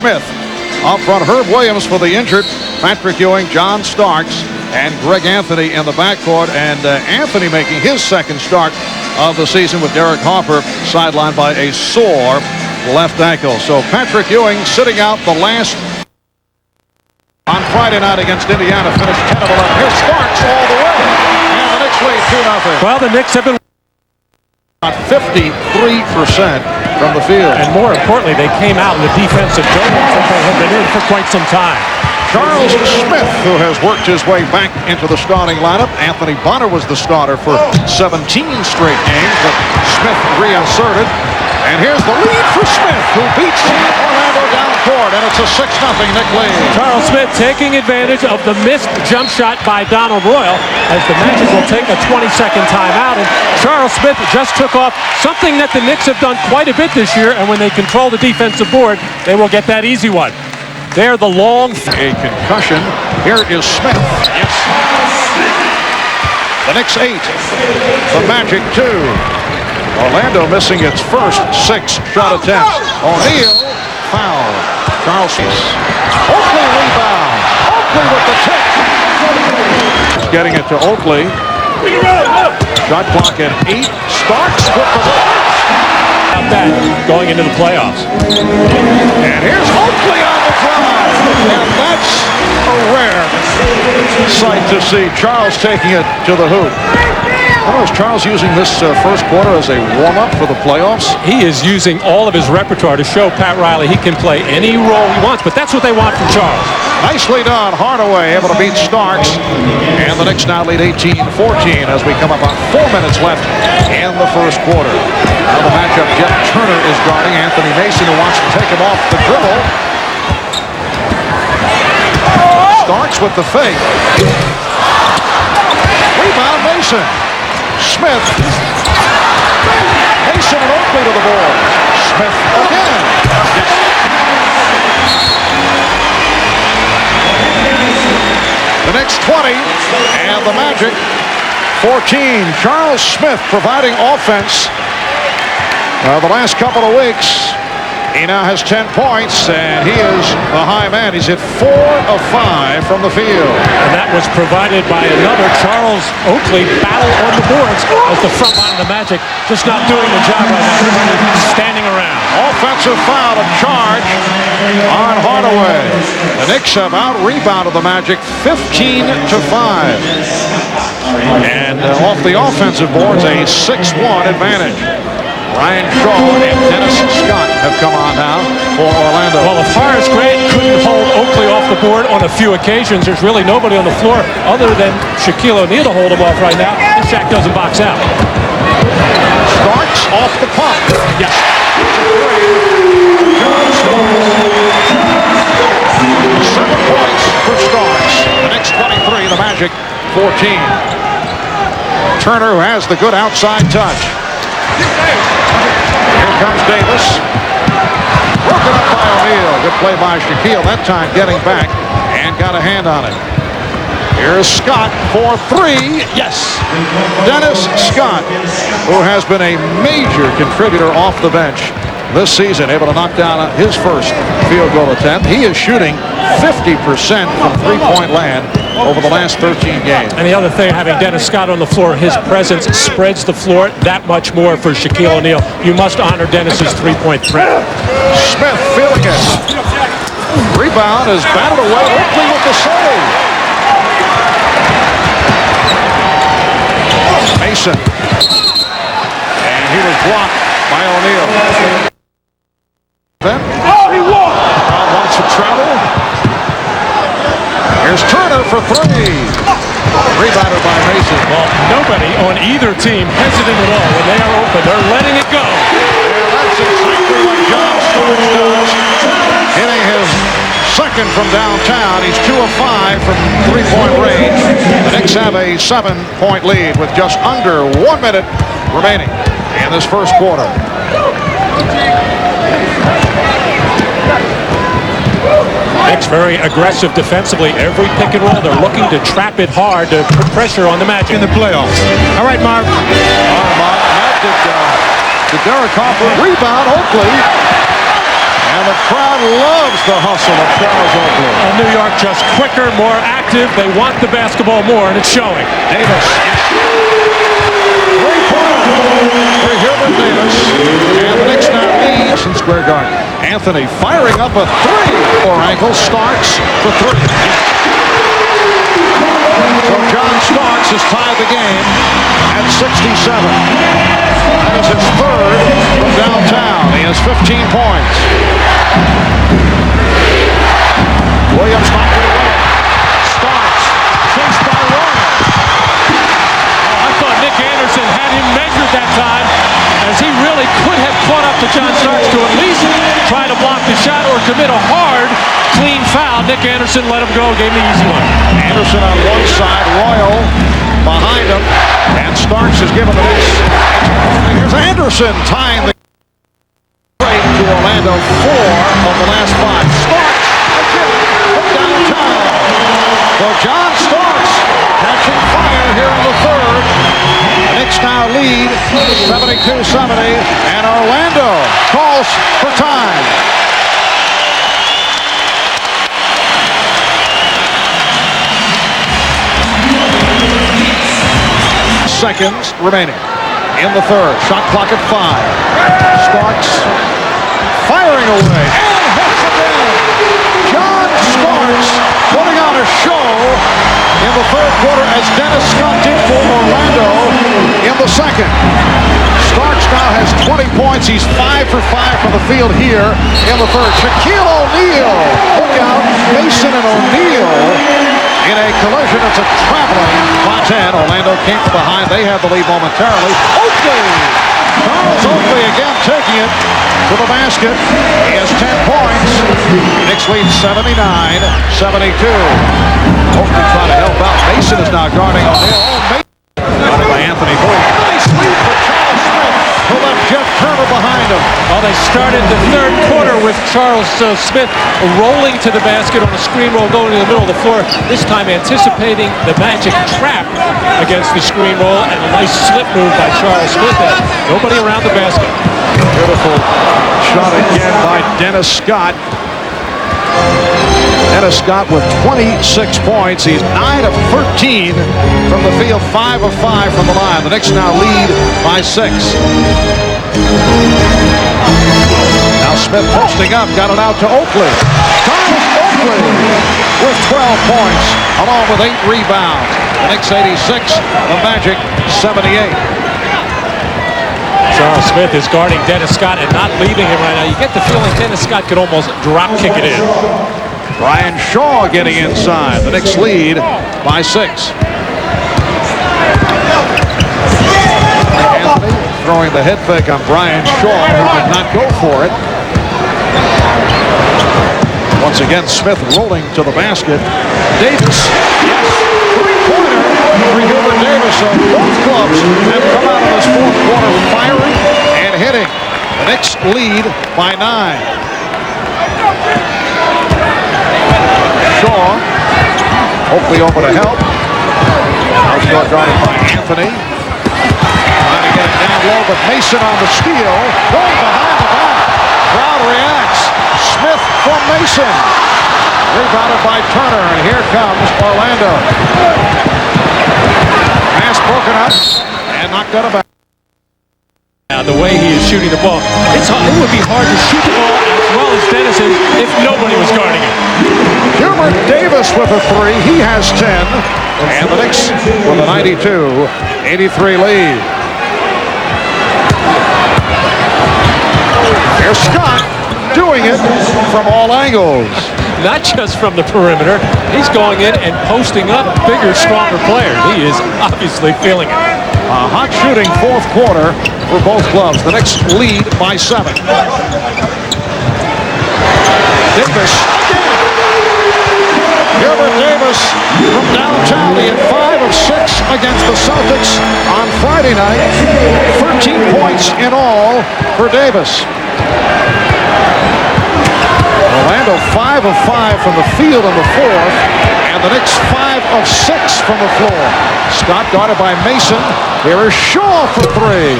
Smith. Up front, Herb Williams for the injured. Patrick Ewing, John Starks, and Greg Anthony in the backcourt. And Anthony making his second start of the season with Derek Harper sidelined by a sore left ankle. So Patrick Ewing sitting out the last on Friday night against Indiana. Finished 10 of 11. Here's Starks all the way. And the Knicks lead 2-0. Well, the Knicks have been 53% from the field. And more importantly, they came out in the defensive dominance that they have been in for quite some time. Charles Smith, who has worked his way back into the starting lineup. Anthony Bonner was the starter for 17 straight games, but Smith reinserted. And here's the lead for Smith, who beats Orlando down court, and it's a 6-0 Knick lead. Charles Smith taking advantage of the missed jump shot by Donald Royal as the Magic will take a 20-second timeout. And Charles Smith just took off something that the Knicks have done quite a bit this year, and when they control the defensive board, they will get that easy one. There, the long... A concussion. Here is Smith. Yes. The Knicks 8. The Magic 2. Orlando missing its first 6 shot attempts. O'Neal, foul. Charles Smith. Oakley rebound. Oakley with the tip. Getting it to Oakley. Shot clock at 8. Starks with the About that going into the playoffs. And here's Oakley on the drive. And that's a rare sight to see. Charles taking it to the hoop. How is Charles using this first quarter as a warm-up for the playoffs? He is using all of his repertoire to show Pat Riley he can play any role he wants, but that's what they want from Charles. Nicely done. Hardaway able to beat Starks. And the Knicks now lead 18-14 as we come up on 4 minutes left in the first quarter. Now the matchup, Jeff Turner is guarding Anthony Mason, who wants to take him off the dribble. Starks with the fake. Rebound Mason. Smith. Mason and Oakley to the board. Smith again. The Knicks 20 and the Magic 14. Charles Smith providing offense the last couple of weeks. He now has 10 points, and he is a high man. He's hit 4 of 5 from the field. And that was provided by another Charles Oakley battle on the boards as the front line of the Magic just not doing the job right now, standing around. Offensive foul, a charge on Hardaway. The Knicks have out-rebounded the Magic 15-5. And off the offensive boards, a 6-1 advantage. Ryan Shaw and Dennis Scott have come on now for Orlando. Well, if Horace Grant couldn't hold Oakley off the board on a few occasions, there's really nobody on the floor other than Shaquille O'Neal to hold him off right now. And Shaq doesn't box out. Starks off the pump. Yes. 7 points for Starks. The Knicks 23, the Magic 14. Turner, who has the good outside touch. Here comes Davis. Broken up by O'Neal. Good play by Shaquille. That time getting back and got a hand on it. Here's Scott for 3. Yes. Dennis Scott, who has been a major contributor off the bench this season, able to knock down his first field goal attempt. He is shooting 50% from three-point land over the last 13 games. And the other thing, having Dennis Scott on the floor, his presence spreads the floor that much more for Shaquille O'Neal. You must honor Dennis's three-point threat. Smith feeling it. Rebound is batted away. Oakley with the save. Mason. And he was blocked by O'Neal. He won! Crowd wants to travel. Here's Turner for 3. Rebounded by Mason. Well, nobody on either team hesitant at all. When they are open, they're letting it go. Yeah, that's exactly what John Starks does. Hitting his second from downtown. He's 2 of 5 from three-point range. The Knicks have a 7-point lead with just under 1 minute remaining in this first quarter. Knicks very aggressive defensively. Every pick and roll, they're looking to trap it hard to put pressure on the Magic. In the playoffs. All right, Mark. Mark, to Derek Harper. Rebound, Oakley. And the crowd loves the hustle of Charles Oakley. New York just quicker, more active. They want the basketball more, and it's showing. Davis. Three-pointer for Hubert Davis. And the Knicks now lead in Square Garden. Anthony firing up a three. Four ankle. Starks for three. So John Starks has tied the game at 67. That is his third from downtown. He has 15 points. Williams knocked it away. Starks chased by Royal. I thought Nick Anderson had him measured that time, as he really could have caught up to John Starks to at least try to block the shot or commit a hard, clean foul. Nick Anderson let him go, gave him the easy one. Anderson on one side, Royal behind him, and Starks has given the miss. Here's Anderson tying the break to Orlando. 4 of the last 5. Starks again from downtown. So John Starks catching fire here in the third. The Knicks now lead 72-70, and Orlando calls for time. Seconds remaining in the third. Shot clock at 5. Starks firing away and hits again. John Starks putting on a show in the third quarter as Dennis Scott did for Orlando in the second. Starks now has 20 points. He's 5 for 5 from the field here in the third. Shaquille O'Neal, look out, Mason and O'Neal in a collision. It's a traveling 5-10. Orlando came from behind. They had the lead momentarily. Oakley! Charles Oakley again taking it to the basket. He has 10 points. Knicks lead 79-72. Oakley trying to help out. Mason is now guarding O'Neal. Mason guarded by Anthony Boone. Nice lead for Charles Smith, who left Jeff Turner behind him. Well, they started the third quarter with Charles Smith rolling to the basket on a screen roll going to the middle of the floor, this time anticipating the Magic trap against the screen roll, and a nice slip move by Charles Smith. Nobody around the basket. Beautiful shot again by Dennis Scott. Dennis Scott with 26 points. He's 9 of 13 from the field, 5 of 5 from the line. The Knicks now lead by 6. Now Smith posting up, got it out to Oakley. Charles Oakley with 12 points, along with 8 rebounds. The Knicks 86, the Magic 78. Charles Smith is guarding Dennis Scott and not leaving him right now. You get the feeling Dennis Scott could almost drop kick it in. Brian Shaw getting inside. The Knicks lead by 6. Anthony throwing the head fake on Brian Shaw, who did not go for it. Once again, Smith rolling to the basket. Davis, yes, three-pointer for Hubert Davis. So both clubs have come out of this fourth quarter firing and hitting. The Knicks lead by 9. Shaw, hopefully over to help. Now Shaw guarded by Anthony. Trying to get it down low, but Mason on the steal. Going behind the back. Crowd reacts. Smith from Mason. Rebounded by Turner, and here comes Orlando. Pass broken up and knocked out of bounds. Now, the way he is shooting the ball, it would be hard to shoot the ball as well as Dennis is if nobody was guarding it. Hubert Davis with a 3. He has 10. And the Knicks with a 92-83 lead. Here's Scott doing it from all angles. Not just from the perimeter. He's going in and posting up bigger, stronger players. He is obviously feeling it. A hot shooting fourth quarter for both clubs. The Knicks lead by 7. Davis. Hubert Davis from downtown. He had 5 of 6 against the Celtics on Friday night. 13 points in all for Davis. Orlando 5 of 5 from the field in the fourth, and the Knicks 5 of 6 from the floor. Scott guarded by Mason. Here is Shaw for 3.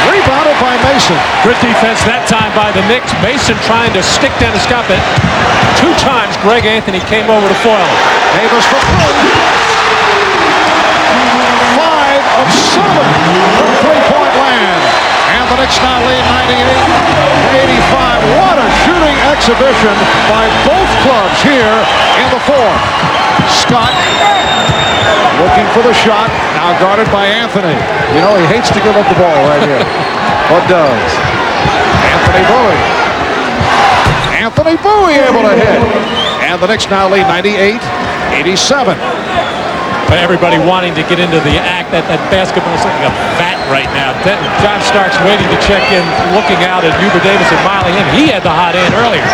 Rebounded by Mason. Good defense that time by the Knicks. Mason trying to stick Dennis Scott, but 2 times Greg Anthony came over to foil him. Davis for 5 of 7 from three-point land. And the Knicks now lead 98-85. What a shooting exhibition by both clubs here in the fourth. Scott looking for the shot, now guarded by Anthony. You know, he hates to give up the ball right here. What does? Anthony Bowie. Anthony Bowie able to hit. And the Knicks now lead 98-87. But everybody wanting to get into the act. That basketball is like a vat right now. John Stark's waiting to check in, looking out at Hubert Davis and miling in. He had the hot hand earlier.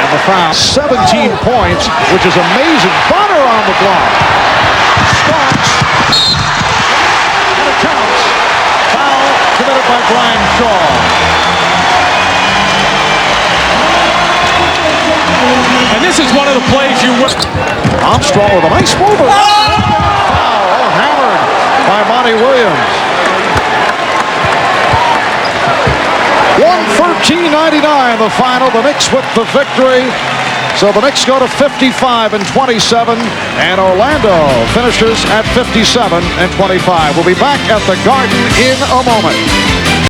And the foul, 17 points, which is amazing. Bonner on the block. Starks. And it counts. Foul committed by Brian Shaw. And this is one of the plays you would. Armstrong with a nice move. Foul hammered by Monty Williams. 113-99 the final. The Knicks with the victory. So the Knicks go to 55-27, and Orlando finishes at 57-25. We'll be back at the Garden in a moment.